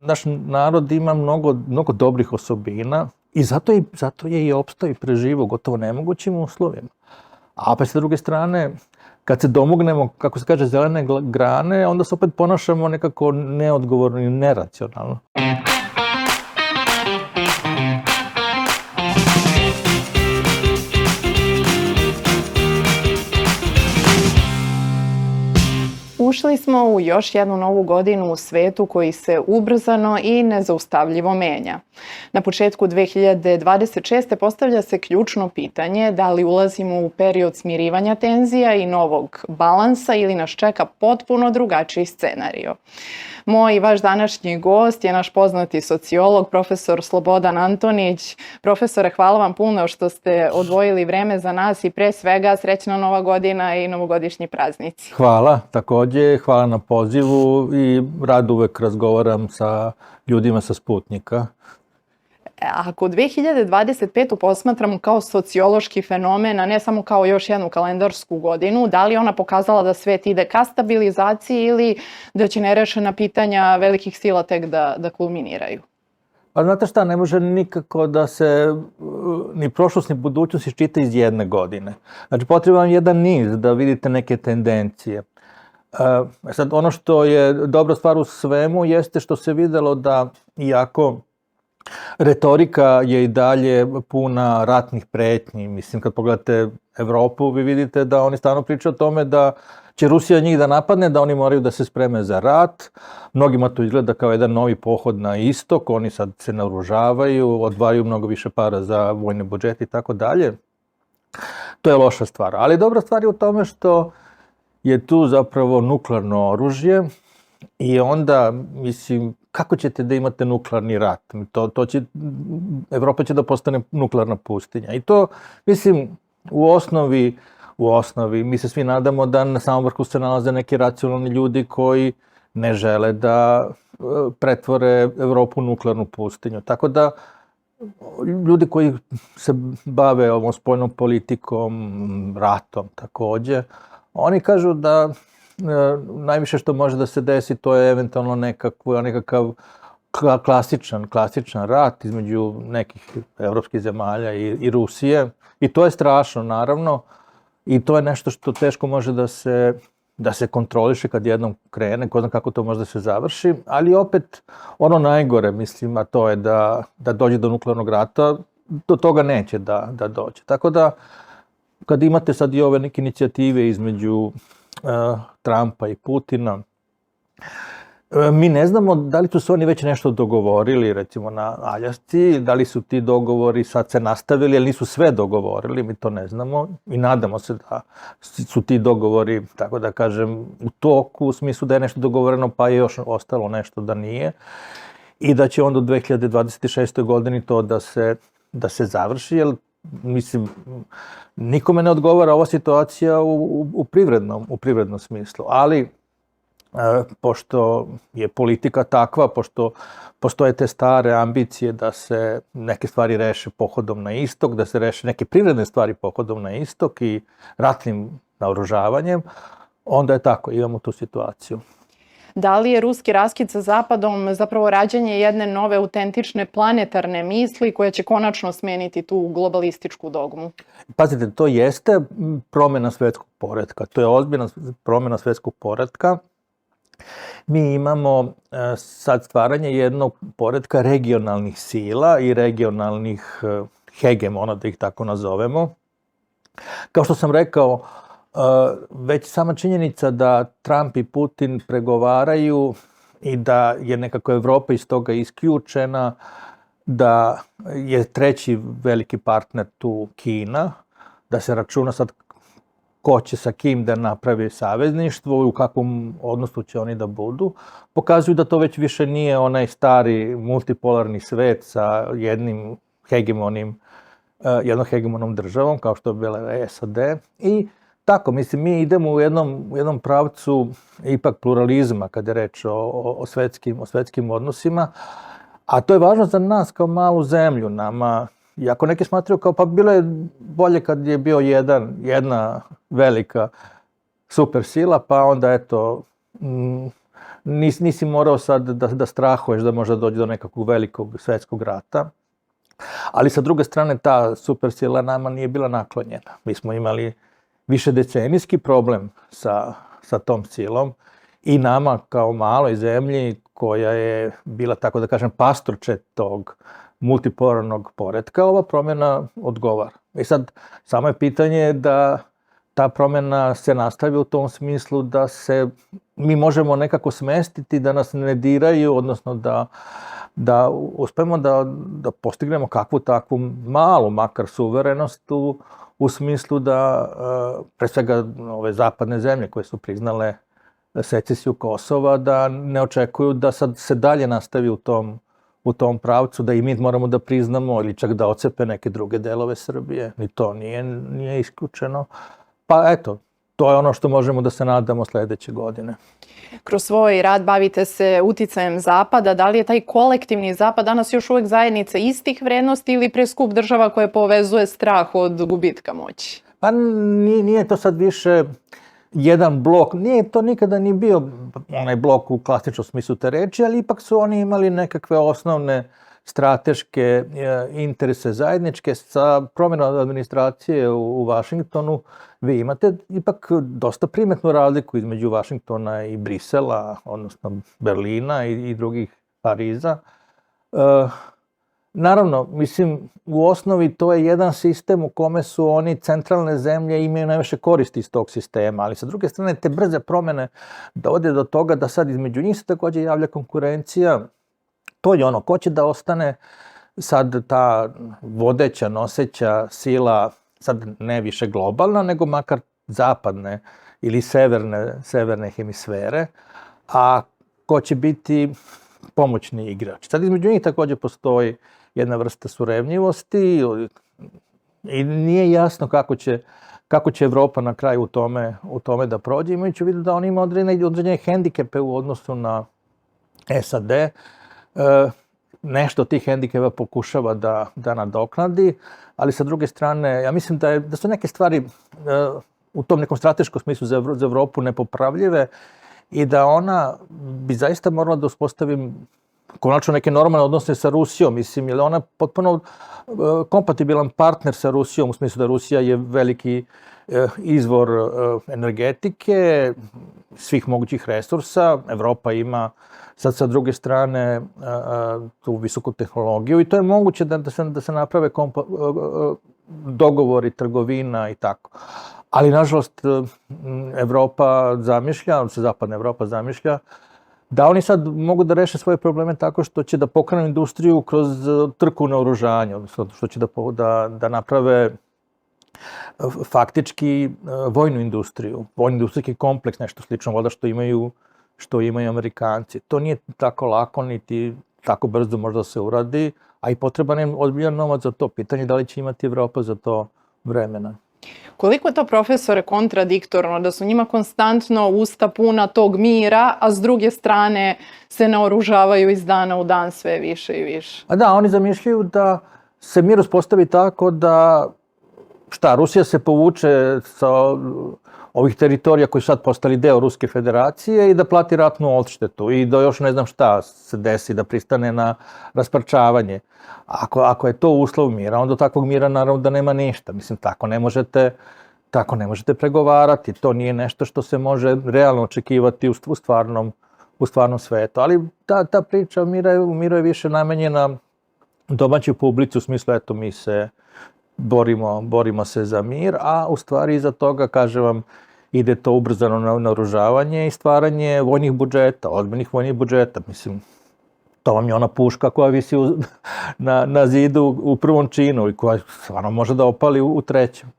naš narod ima mnogo dobrih osobina i zato je i opstao i preživao gotovo nemogućim uslovima. A opet, s druge strane, kad se domognemo, kako se kaže, zelene grane, onda se opet ponašamo nekako neodgovorno i neracionalno. Ušli smo u još jednu novu godinu u svetu koji se ubrzano i nezaustavljivo menja. Na početku 2026. postavlja se ključno pitanje da li ulazimo u period smirivanja tenzija i novog balansa ili nas čeka potpuno drugačiji scenario. Moj i vaš današnji gost je naš poznati sociolog, profesor Slobodan Antonić. Profesore, hvala vam puno što ste odvojili vreme za nas i pre svega srećna Nova godina i novogodišnji praznici. Hvala, takođe, hvala na pozivu i rado uvek razgovaram sa ljudima sa Sputnika. Ako 2025. posmatramo kao sociološki fenomen, a ne samo kao još jednu kalendarsku godinu, da li ona pokazala da svet ide ka stabilizaciji ili da će nerešena pitanja velikih sila tek da kulminiraju? Pa znate šta, ne može nikako da se ni prošlost ni budućnost iščita iz jedne godine. Znači, potreban je jedan niz da vidite neke tendencije. Sad, ono što je dobra stvar u svemu jeste što se videlo da iako retorika je i dalje puna ratnih pretnji. Mislim, kad pogledate Evropu, vi vidite da oni stalno pričaju o tome da će Rusija njih da napadne, da oni moraju da se spreme za rat. Mnogima to izgleda kao jedan novi pohod na istok, oni sad se naoružavaju, odvajaju mnogo više para za vojne budžete i tako dalje. To je loša stvar. Ali dobra stvar je u tome što je tu zapravo nuklearno oružje i onda, mislim, kako ćete da imate nuklearni rat? Evropa će da postane nuklearna pustinja. I to, mislim, u osnovi, mi se svi nadamo da na samom vrhu se nalaze neki racionalni ljudi koji ne žele da pretvore Evropu u nuklearnu pustinju. Tako da, ljudi koji se bave ovom spoljnom politikom, ratom takođe, oni kažu da najviše što može da se desi to je eventualno nekakav klasičan rat između nekih evropskih zemalja i Rusije. I to je strašno, naravno. I to je nešto što teško može da se kontroliše kad jednom krene, ko zna kako to može da se završi. Ali opet, ono najgore, mislim, a to je da dođe do nuklearnog rata, do toga neće da dođe. Tako da, kad imate sad i ove neke inicijative između Trumpa i Putina, mi ne znamo da li su se oni već nešto dogovorili, recimo na Aljasci, da li su ti dogovori sad se nastavili, ali nisu sve dogovorili, mi to ne znamo i nadamo se da su ti dogovori, tako da kažem, u toku, u smislu da je nešto dogovoreno pa je još ostalo nešto da nije i da će onda u 2026. godini to da se završi, jer mislim, nikome ne odgovara ova situacija u privrednom smislu, ali pošto je politika takva, pošto postoje te stare ambicije da se neke stvari reše pohodom na istok, da se reše neke privredne stvari pohodom na istok i ratnim naoružavanjem, onda je tako, imamo tu situaciju. Da li je ruski raskid sa Zapadom zapravo rađanje jedne nove autentične planetarne misli koja će konačno smeniti tu globalističku dogmu? Pazite, to jeste promjena svetskog poretka. To je ozbiljna promjena svetskog poretka. Mi imamo sad stvaranje jednog poretka regionalnih sila i regionalnih hegemona, da ih tako nazovemo. Kao što sam rekao, već sama činjenica da Trump i Putin pregovaraju i da je nekako Evropa iz toga isključena, da je treći veliki partner tu Kina, da se računa sad ko će sa kim da napravi savezništvo i u kakvom odnosu će oni da budu, pokazuju da to već više nije onaj stari multipolarni svet sa jednom hegemonom državom, kao što je bila SAD. I tako, mislim, mi idemo u jednom pravcu ipak pluralizma kada je reč o svetskim odnosima, a to je važno za nas kao malu zemlju. Nama, iako neki smatraju kao pa bilo je bolje kad je bio jedna velika super sila, pa onda eto nisi morao sad da strahuješ da možda dođe do nekakvog velikog svetskog rata. Ali sa druge strane, ta supersila nama nije bila naklonjena. Mi smo imali višedecenijski problem sa tom silom i nama kao maloj zemlji koja je bila, tako da kažem, pastorče tog multipolarnog poretka, ova promjena odgovara. I sad, samo je pitanje da ta promjena se nastavi u tom smislu da se mi možemo nekako smestiti, da nas ne diraju, odnosno da uspemo da postignemo kakvu takvu malu, makar suverenost u smislu da, pre svega, ove zapadne zemlje koje su priznale secesiju Kosova, da ne očekuju da sad se dalje nastavi u tom pravcu, da i mi moramo da priznamo ili čak da ocepe neke druge delove Srbije. Ni to nije isključeno. Pa eto, to je ono što možemo da se nadamo sledeće godine. Kroz svoj rad bavite se uticajem Zapada. Da li je taj kolektivni Zapad danas još uvek zajednica istih vrednosti ili preskup država koje povezuje strah od gubitka moći? Pa nije to sad više jedan blok, nije to nikada ni bio onaj blok u klasičnom smislu te reči, ali ipak su oni imali nekakve osnovne strateške interese zajedničke. Sa promjenom administracije u Vašingtonu vi imate ipak dosta primetnu razliku između Vašingtona i Brisela, odnosno Berlina i drugih Pariza. Naravno, mislim, u osnovi to je jedan sistem u kome su oni centralne zemlje imaju najviše koristi iz tog sistema, ali sa druge strane te brze promjene dovode do toga da sad između njih se također javlja konkurencija. To je ono, ko će da ostane sad ta vodeća, noseća sila, sad ne više globalna, nego makar zapadne ili severne hemisfere, a ko će biti pomoćni igrač. Sad između njih također postoji jedna vrsta surevnjivosti i nije jasno kako će Evropa na kraju u tome da prođe, imajući u vidu da on ima određene hendikepe u odnosu na SAD. Nešto tih hendikeva pokušava da nadoknadi, ali sa druge strane, ja mislim da su neke stvari u tom nekom strateškom smislu za Evropu nepopravljive i da ona bi zaista morala da uspostavi konačno neke normalne odnose sa Rusijom, mislim, jer ona potpuno kompatibilan partner sa Rusijom, u smislu da Rusija je veliki izvor energetike, svih mogućih resursa, Evropa ima sad sa druge strane tu visoku tehnologiju i to je moguće da se naprave dogovori, trgovina i tako. Ali, nažalost, Evropa zamišlja, zapadna Evropa zamišlja, da oni sad mogu da reše svoje probleme tako što će da pokrenu industriju kroz trku na oružanje, odnosno što će da naprave faktički vojnu industriju, vojni industrijski kompleks, nešto slično voda što imaju Amerikanci. To nije tako lako, niti tako brzo možda se uradi, a i potreban je ozbiljan novac za to. Pitanje je da li će imati Evropa za to vremena. Koliko je to, profesore, kontradiktorno da su njima konstantno usta puna tog mira, a s druge strane se naoružavaju iz dana u dan sve više i više? A da, oni zamišljaju da se mir uspostavi tako da, Rusija se povuče sa ovih teritorija koji su sad postali deo Ruske federacije i da plati ratnu odštetu i da još ne znam šta se desi, da pristane na rasparčavanje. Ako je to uslov mira, onda takvog mira naravno da nema ništa. Mislim, tako ne možete pregovarati. To nije nešto što se može realno očekivati u stvarnom svetu. Ali ta priča o miru je više namenjena domaćoj publici, u smislu, eto, mi se borimo se za mir, a u stvari iza toga, kažem vam, ide to ubrzano naoružavanje i stvaranje vojnih budžeta, ozbiljnih vojnih budžeta. Mislim, to vam je ona puška koja visi na zidu u prvom činu i koja stvarno može da opali u trećem.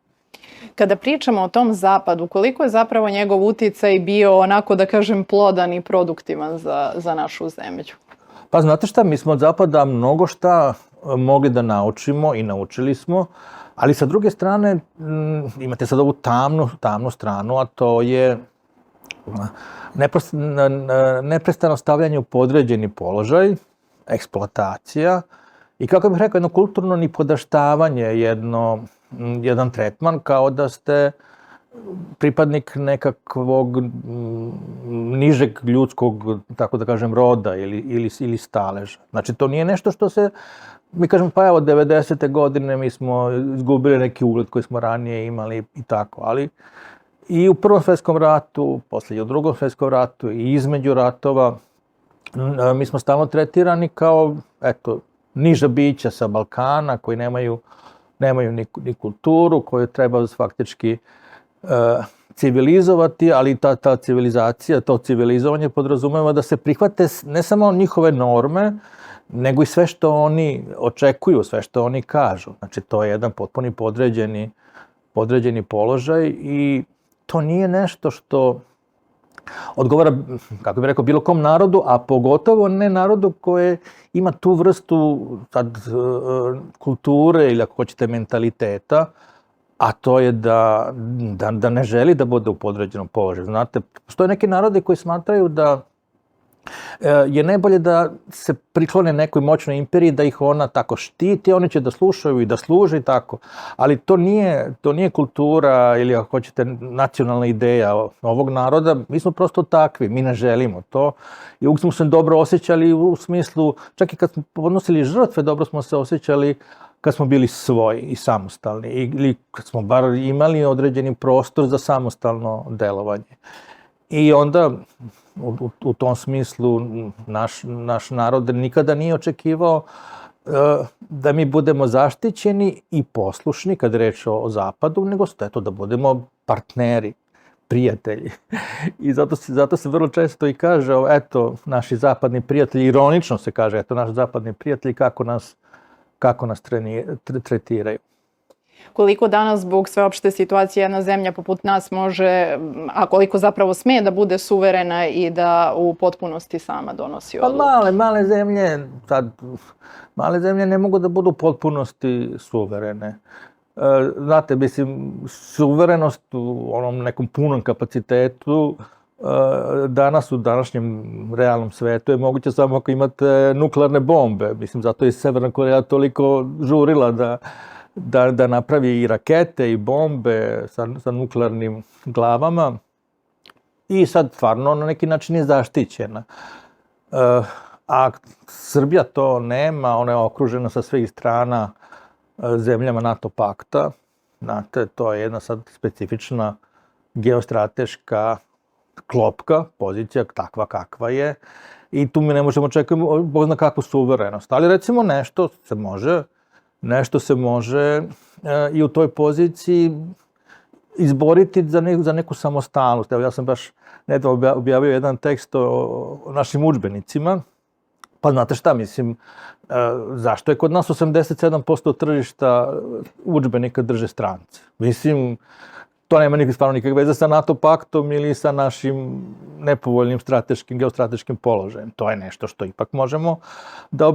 Kada pričamo o tom zapadu, koliko je zapravo njegov uticaj bio, onako da kažem, plodan i produktivan za našu zemlju? Pa znate šta, mi smo od zapada mnogo šta mogli da naučimo i naučili smo, ali sa druge strane imate sad ovu tamnu stranu, a to je neprestano stavljanje u podređeni položaj, eksploatacija i, kako bih rekao, jedno kulturno nipodaštavanje, jedan tretman kao da ste pripadnik nekakvog nižeg ljudskog, tako da kažem, roda ili staleža. Znači, to nije nešto što se, mi kažemo, pa evo, 90. godine mi smo izgubili neki ugled koji smo ranije imali i tako, ali i u Prvom svjetskom ratu, poslije i u Drugom svjetskom ratu i između ratova, mi smo stalno tretirani kao, eto, niža bića sa Balkana koji nemaju ni kulturu, koju treba faktički civilizovati, ali ta civilizacija, to civilizovanje podrazumeva da se prihvate ne samo njihove norme, nego i sve što oni očekuju, sve što oni kažu. Znači, to je jedan potpuni podređeni položaj i to nije nešto što odgovara, kako bih rekao, bilo kom narodu, a pogotovo ne narodu koje ima tu vrstu kulture ili, ako hoćete, mentaliteta, a to je da ne želi da bude u podređenom položaju. Znate, postoje neki narodi koji smatraju da je najbolje da se priklone nekoj moćnoj imperiji, da ih ona tako štiti, oni će da slušaju i da služe i tako. Ali to nije kultura ili, ako hoćete, nacionalna ideja ovog naroda. Mi smo prosto takvi, mi ne želimo to. I uvijek smo se dobro osjećali u smislu, čak i kad smo podnosili žrtve, dobro smo se osjećali kad smo bili svoji i samostalni ili kad smo bar imali određeni prostor za samostalno delovanje. I onda, u tom smislu, naš narod nikada nije očekivao da mi budemo zaštićeni i poslušni kad je reč o Zapadu, nego da budemo partneri, prijatelji. I zato se vrlo često i kaže, eto, naši zapadni prijatelji, ironično se kaže, eto, naši zapadni prijatelji kako nas tretiraju. Koliko danas zbog sveopšte situacije jedna zemlja poput nas može, a koliko zapravo sme da bude suverena i da u potpunosti sama donosi odluke? Pa male zemlje ne mogu da budu u potpunosti suverene. Znate, mislim, suverenost u onom nekom punom kapacitetu danas u današnjem realnom svetu je moguće samo ako imate nuklearne bombe. Mislim, zato je Severna Koreja toliko žurila da napravi i rakete i bombe sa nuklearnim glavama i sad stvarno na neki način je zaštićena. A Srbija to nema, ona je okružena sa svih strana zemljama NATO pakta. Znate, to je jedna sad specifična geostrateška klopka, pozicija takva kakva je i tu mi ne možemo čekati bog zna kakvu suverenost. Ali recimo nešto se može i u toj poziciji izboriti za neku samostalnost. Evo, ja sam baš nedavno objavio jedan tekst o našim udžbenicima. Pa znate šta, mislim, zašto je kod nas 87% tržišta udžbenika drže stranci? Mislim, to nema nikakve veze sa NATO paktom ili sa našim nepovoljnim geostrateškim položajem. To je nešto što ipak možemo da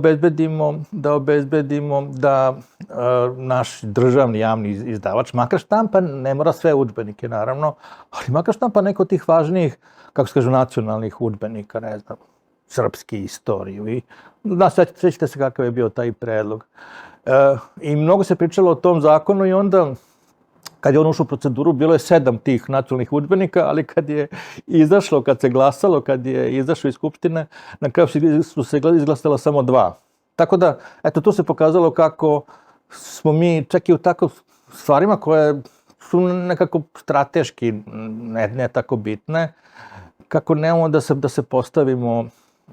obezbedimo da naš državni javni izdavač, makar štampa, ne mora sve udžbenike naravno, ali makar štampa neko od tih važnijih, kako se kažu, nacionalnih udžbenika, ne znam, srpski, istoriju. I sjećate se kakav je bio taj predlog. I mnogo se pričalo o tom zakonu i onda, kad je on ušao u proceduru, bilo je 7 tih nacionalnih udžbenika, ali kad je izašlo, kad se glasalo, kad je izašao iz Skupštine, na kraju su se izglasala samo 2. Tako da, eto, tu se pokazalo kako smo mi, čak i u tako stvarima koje su nekako strateški ne tako bitne, kako nemamo da se postavimo,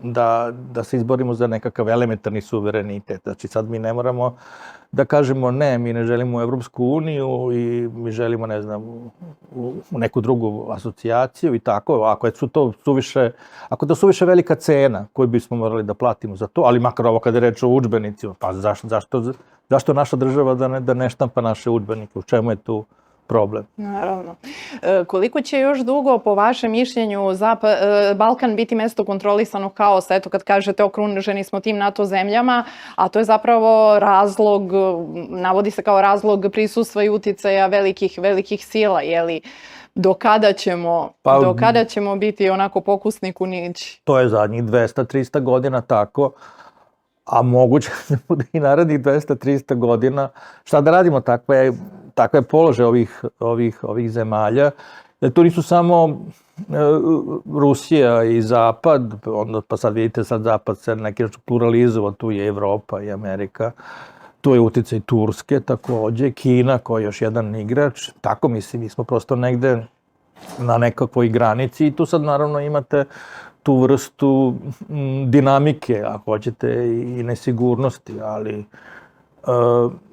da se izborimo za nekakav elementarni suverenitet. Znači, sad mi ne moramo da kažemo ne, mi ne želimo u Evropsku uniju i mi želimo, ne znam, u neku drugu asocijaciju i tako. Ako je to suviše velika cena koju bismo morali da platimo za to, ali makar ovo kada je reč o udžbenicima, pa zašto naša država da ne štampa naše udžbenike? U čemu je tu problem? Naravno. Koliko će još dugo, po vašem mišljenju, Balkan biti mesto kontrolisanog haosa? Eto, kad kažete okruženi smo tim NATO zemljama, a to je zapravo razlog, navodi se kao razlog prisustva i uticaja velikih sila, jeli? Do kada ćemo biti onako pokusni kunići? To je zadnjih 200-300 godina tako, a moguće da bude i narednih 200-300 godina. Šta da radimo, takav je položaj ovih zemalja, da to nisu samo Rusija i Zapad, onda, pa sad vidite, sad Zapad se neki pluralizovao, tu je Evropa i Amerika, tu je uticaj Turske takođe, Kina koja je još jedan igrač, tako mislim, mi smo prosto negde na nekakvoj granici i tu sad naravno imate tu vrstu dinamike, ako hoćete, i nesigurnosti, ali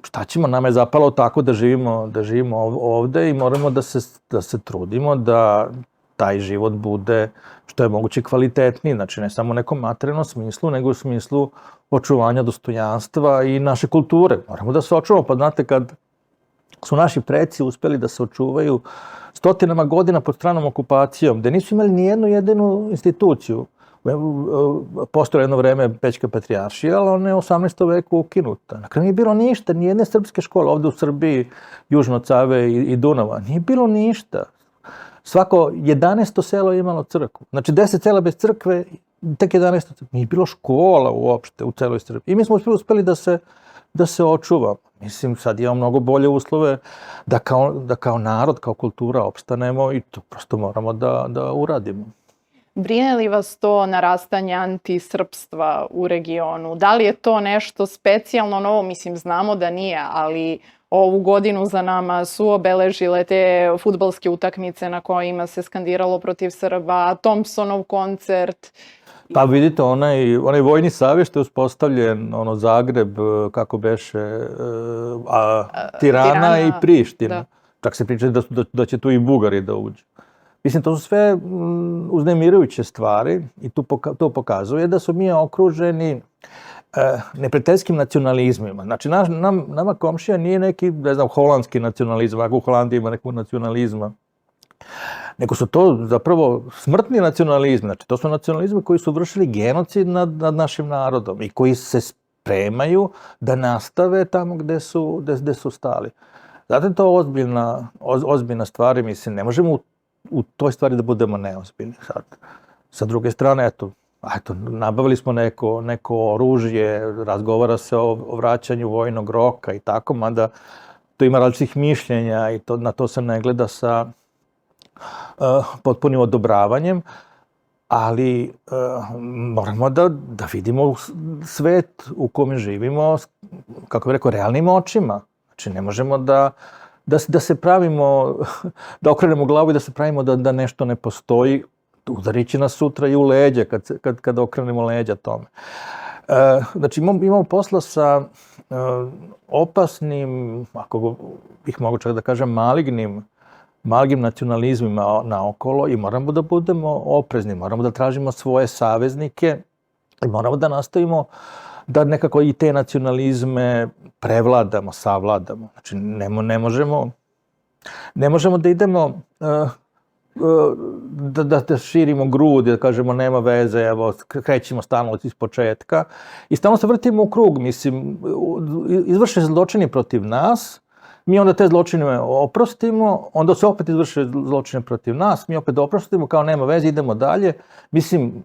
šta ćemo, nama je zapalo tako da živimo ovde i moramo da se trudimo da taj život bude što je moguće kvalitetniji, znači ne samo u nekom materijalnom smislu, nego u smislu očuvanja dostojanstva i naše kulture. Moramo da se očuvamo, pa znate, kad su naši preci uspeli da se očuvaju stotinama godina pod stranom okupacijom, gde nisu imali ni jednu jedinu instituciju. Postojalo jedno vreme Pećka patrijaršija, ali ona je u 18. veku ukinuta. Na kraju nije bilo ništa, ni jedne srpske škole ovde u Srbiji, južno od Save i Dunava. Nije bilo ništa. Svako 11. selo je imalo crkvu. Znači 10 sela bez crkve, tek 11. crkve. Nije bilo škola uopšte u celoj Srbiji. I mi smo uspeli da se očuvamo. Mislim, sad imamo mnogo bolje uslove da kao narod, kao kultura opstanemo i to prosto moramo da uradimo. Brine li vas to narastanje antisrpstva u regionu? Da li je to nešto specijalno novo? Mislim, znamo da nije, ali ovu godinu za nama su obeležile te fudbalske utakmice na kojima se skandiralo protiv Srba, Thompsonov koncert. Pa vidite, onaj vojni savez što je uspostavljen, Zagreb, kako beše, Tirana i Priština. Da. Čak se priča da će tu i Bugari da uđu. Mislim, to su sve uznemirujuće stvari i to pokazuje da su mi okruženi neprijateljskim nacionalizmima. Znači, nama komšija nije neki, ne znam, holandski nacionalizam, ako u Holandiji ima nekog nacionalizma, nego su to zapravo smrtni nacionalizmi. Znači, to su nacionalizmi koji su vršili genocid nad našim narodom i koji se spremaju da nastave tamo gde su stali. Zato je to ozbiljna stvar i mislim, ne možemo u toj stvari da budemo neozbiljni sad. Sa druge strane, eto, nabavili smo neko oružje, razgovara se o vraćanju vojnog roka i tako, mada to ima različitih mišljenja i na to se ne gleda sa potpunim odobravanjem, ali moramo da vidimo svet u kome živimo, kako bih rekao, realnim očima. Znači, ne možemo da se pravimo, da okrenemo glavu i da se pravimo da nešto ne postoji, udarit će nas sutra i u leđa kad okrenemo leđa tome. Znači, imamo posla sa opasnim, ako bih mogu čak da kažem, malignim nacionalizmima naokolo i moramo da budemo oprezni, moramo da tražimo svoje saveznike i moramo da nastavimo da nekako i te nacionalizme prevladamo, savladamo. Znači, ne možemo da idemo da širimo grudi, da kažemo nema veze, evo, krećemo stalno iz početka i stalno se vrtimo u krug, mislim, izvrše zločini protiv nas, mi onda te zločine oprostimo, onda se opet izvrše zločine protiv nas, mi opet oprostimo, kao nema veze, idemo dalje. Mislim,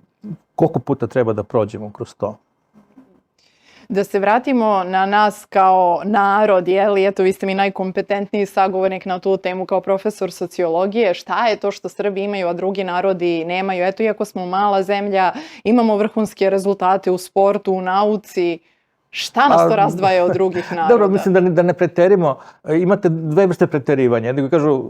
koliko puta treba da prođemo kroz to? Da se vratimo na nas kao narod, eto, vi ste mi najkompetentniji sagovornik na tu temu kao profesor sociologije. Šta je to što Srbi imaju, a drugi narodi nemaju? Eto, iako smo mala zemlja, imamo vrhunske rezultate u sportu, u nauci. Šta nas to razdvaja od drugih naroda? Dobro, mislim da ne preterimo. Imate dve vrste preterivanja. Jedni kažu,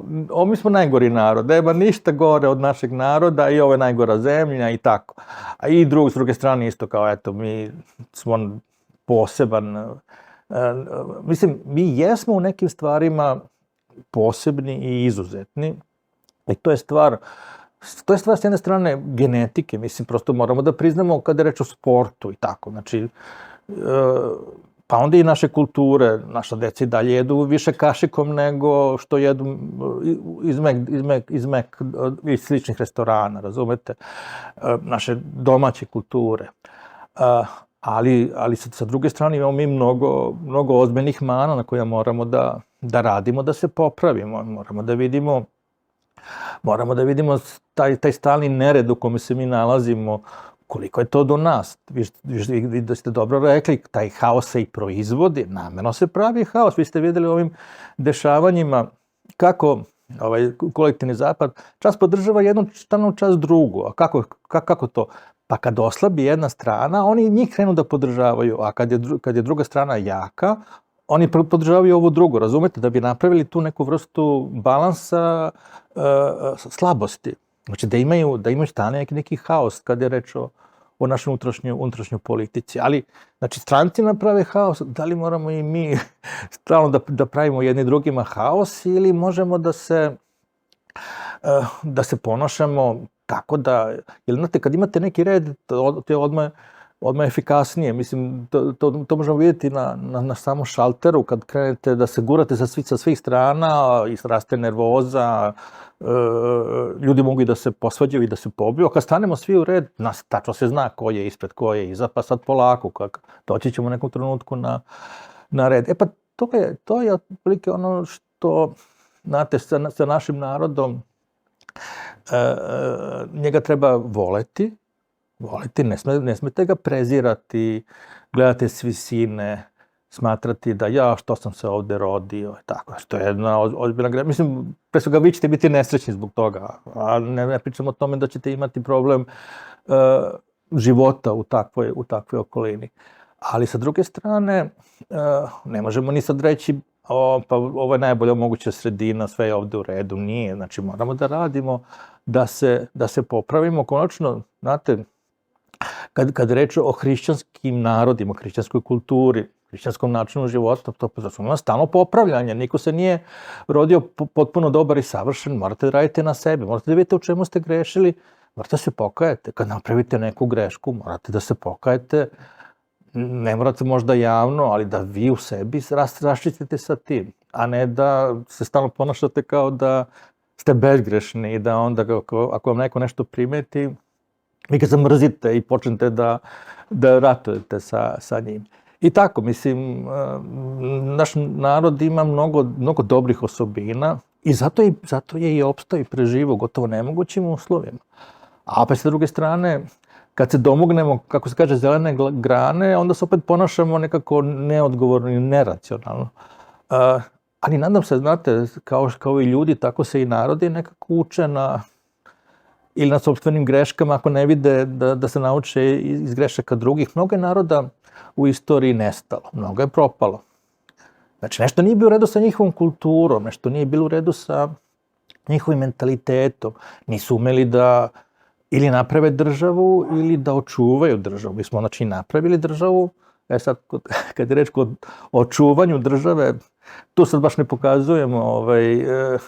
mi smo najgori narod, nema ništa gore od našeg naroda i ovo je najgora zemlja i tako. A i s druge strane isto kao, eto, mi smo poseban. Mislim, mi jesmo u nekim stvarima posebni i izuzetni i to je stvar s jedne strane genetike. Mislim, prosto moramo da priznamo kada je reč o sportu i tako. Znači, pa onda i naše kulture, naša deca i dalje jedu više kašikom nego što jedu iz sličnih restorana, razumete? Naše domaće kulture. Ali sa druge strane imamo mi mnogo ozbiljnih mana na koja moramo da radimo, da se popravimo. Moramo da vidimo taj stalni nered u kome se mi nalazimo, koliko je to do nas. Vi da ste dobro rekli, taj haos se i proizvodi, namerno se pravi haos. Vi ste vidjeli ovim dešavanjima kako kolektivni zapad čas podržava jednu stranu, čas drugu. A kako to? Pa kad oslabi jedna strana, oni njih krenu da podržavaju, a kad je druga strana jaka, oni podržavaju ovu drugu, razumete, da bi napravili tu neku vrstu balansa slabosti. Znači da imaju stane neki haos kad je reč o našoj unutrašnjoj politici. Ali, znači, stranci naprave haos, da li moramo i mi stalno da pravimo jedni drugima haos ili možemo da se ponašamo tako da, jer znate, kad imate neki red, to je odmah efikasnije. Mislim, to možemo vidjeti na samom šalteru, kad krenete da se gurate sa svih strana i raste nervoza, ljudi mogu i da se posvađaju i da se pobiju. A kad stanemo svi u red, nas tačno se zna ko je ispred, ko je iza, pa sad polako, doći ćemo u nekom trenutku na red. Pa to je otprilike ono što, znate, sa našim narodom, njega treba voleti, ne smete ga prezirati, gledate s visine, smatrati da što sam se ovde rodio, tako, što je jedna ozbiljna greška. Mislim, pre svega vi ćete biti nesrećni zbog toga, a ne pričamo o tome da ćete imati problem života u takvoj okolini. Ali sa druge strane, ne možemo ni sad reći pa ovo je najbolja moguća sredina, sve je ovde u redu, nije. Znači moramo da radimo, da se popravimo. Konačno, znate, kad reč o hrišćanskim narodima, hrišćanskoj kulturi, hrišćanskom načinu života, to ima stalno popravljanje. Niko se nije rodio potpuno dobar i savršen, morate da radite na sebi, morate da vidite u čemu ste grešili, morate da se pokajete. Kad napravite neku grešku, morate da se pokajete, ne morate možda javno, ali da vi u sebi raščistite sa tim, a ne da se stalno ponašate kao da ste bezgrešni i da onda ako vam neko nešto primeti, vi ga zamrzite i počnete da ratujete sa njim. I tako, mislim, naš narod ima mnogo dobrih osobina i zato je i opstao i preživao u gotovo nemogućim uslovima. A opet sa druge strane, kad se domognemo, kako se kaže, zelene grane, onda se opet ponašamo nekako neodgovorno i neracionalno. Ali nadam se, znate, kao i ljudi, tako se i narodi nekako uče ili na sopstvenim greškama, ako ne vide da se nauče iz grešaka drugih. Mnogo je naroda u istoriji nestalo, mnogo je propalo. Znači, nešto nije bilo u redu sa njihovom kulturom, nešto nije bilo u redu sa njihovim mentalitetom. Nisu umeli da ili naprave državu ili da očuvaju državu. Mi smo, znači, napravili državu. Sad, kad je reč o očuvanju države, tu sad baš ne pokazujemo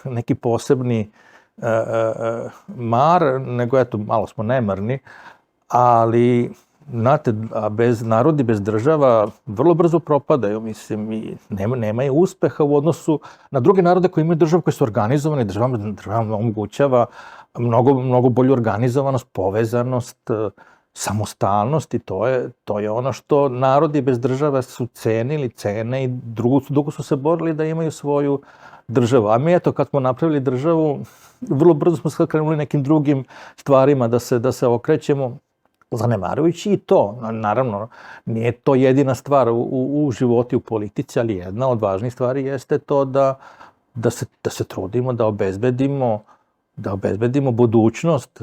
neki posebni mar, nego eto, malo smo nemarni, ali, znate, narodi bez država vrlo brzo propadaju, mislim, i nemaju uspeha u odnosu na druge narode koji imaju državu, koji su organizovane, država omogućava mnogo bolju organizovanost, povezanost, samostalnost i to je ono što narodi bez države su cene i dugo su se borili da imaju svoju državu. A mi eto, kad smo napravili državu, vrlo brzo smo sad krenuli nekim drugim stvarima da se okrećemo, zanemarujući i to. Naravno, nije to jedina stvar u životu i u politici, ali jedna od važnih stvari jeste to da se trudimo da obezbedimo budućnost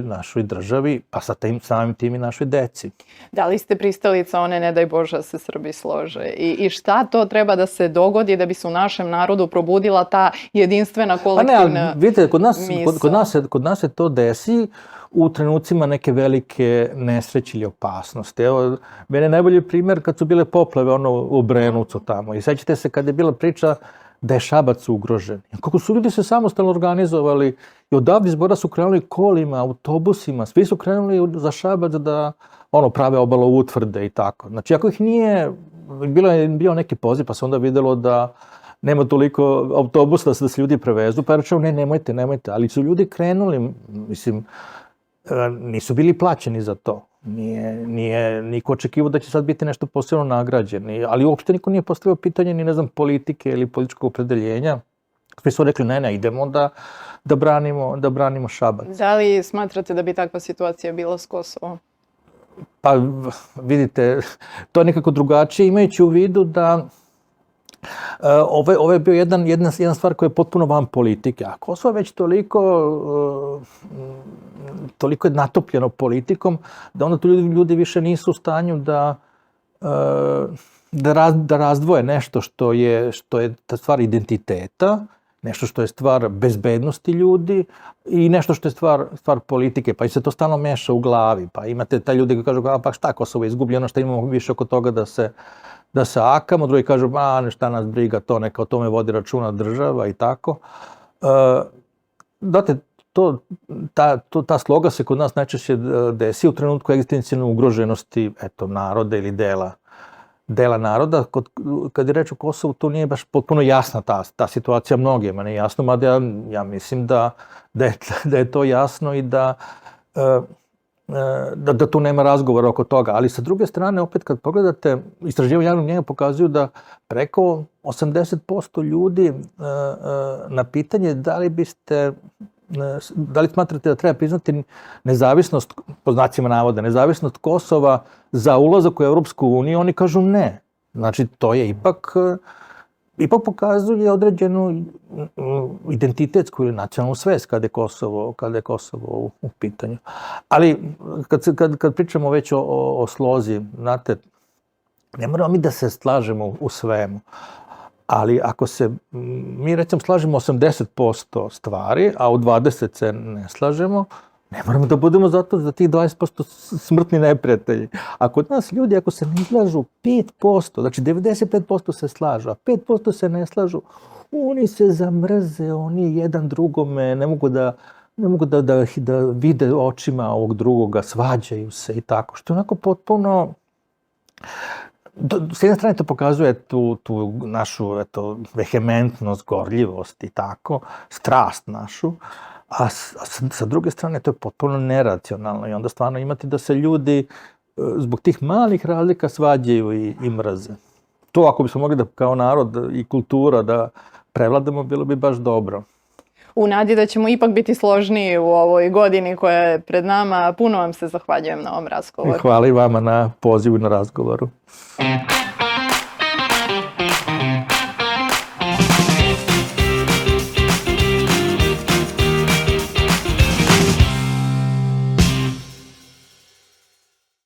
našoj državi, pa samim tim i našoj deci. Da li ste pristalica one, ne daj Bože, da se Srbi slože? I šta to treba da se dogodi da bi se u našem narodu probudila ta jedinstvena kolektivna misao? Ne, vidite, kod nas se to desi u trenucima neke velike nesreće ili opasnosti. Evo, mene je najbolji primjer kad su bile poplave u Obrenovcu tamo. I sećate se kad je bila priča da je Šabac ugrožen. Kako su ljudi se samostalno organizovali i odavde iz Bora su krenuli kolima, autobusima, svi su krenuli za Šabac da prave obaloutvrde i tako. Znači, ako ih nije, bio neki poziv, pa se onda videlo da nema toliko autobusa da se ljudi prevezu, pa je rečeno nemojte, ali su ljudi krenuli, mislim, nisu bili plaćeni za to. Nije niko očekivao da će sad biti nešto posebno nagrađen, ali uopšte niko nije postavio pitanje ni, ne znam, politike ili političkog opredeljenja. Svi su rekli ne, idemo da branimo Šabac. Da li smatrate da bi takva situacija bila s Kosovom? Pa vidite, to je nekako drugačije imajući u vidu da ovo je bio jedna stvar koja je potpuno van politike. A Kosovo je već toliko je natopljeno politikom da onda tu ljudi više nisu u stanju da razdvoje nešto što je ta stvar identiteta, nešto što je stvar bezbednosti ljudi i nešto što je stvar politike, pa i se to stalno meša u glavi. Pa imate taj ljudi koji kažu, pa šta, Kosovo je izgubljeno, šta imamo više oko toga da se akamo, drugi kažu, šta nas briga to, neka o tome vodi računa država i tako. Znate, ta sloga se kod nas najčešće desi u trenutku egzistencijalne ugroženosti, naroda ili dela naroda. Kad je reč o Kosovu, to nije baš potpuno jasna ta situacija mnogima, ne jasno, mada ja mislim da je to jasno i da tu nema razgovora oko toga. Ali sa druge strane, opet kad pogledate, istraživanja javnog mnjenja pokazuju da preko 80% ljudi na pitanje da li smatrate da treba priznati nezavisnost, po znacima navoda, nezavisnost Kosova za ulazak u Evropsku uniju, oni kažu ne. Znači, to je ipak pokazuje određenu identitetsku ili nacionalnu svest kada je Kosovo u pitanju. Ali kad pričamo već o slozi, znate, ne moramo mi da se slažemo u svemu. Ali ako se mi recimo slažemo 80% stvari, a u 20% se ne slažemo, ne moramo da budemo zato za tih 20% smrtni neprijatelji. A kod nas ljudi, ako se ne slažu 5%, znači 95% se slažu, a 5% se ne slažu, oni se zamrze, oni jedan drugome ne mogu da vide očima ovog drugoga, svađaju se i tako, što je onako potpuno... S jedne strane to pokazuje tu našu vehementnost, gorljivost i tako, strast našu, a sa druge strane to je potpuno neracionalno i onda stvarno imate da se ljudi zbog tih malih razlika svađaju i mrze. To ako bismo mogli da kao narod i kultura da prevladamo, bilo bi baš dobro. U nadi da ćemo ipak biti složniji u ovoj godini koja je pred nama. Puno vam se zahvaljujem na ovom razgovoru. Hvala i vama na pozivu i na razgovoru.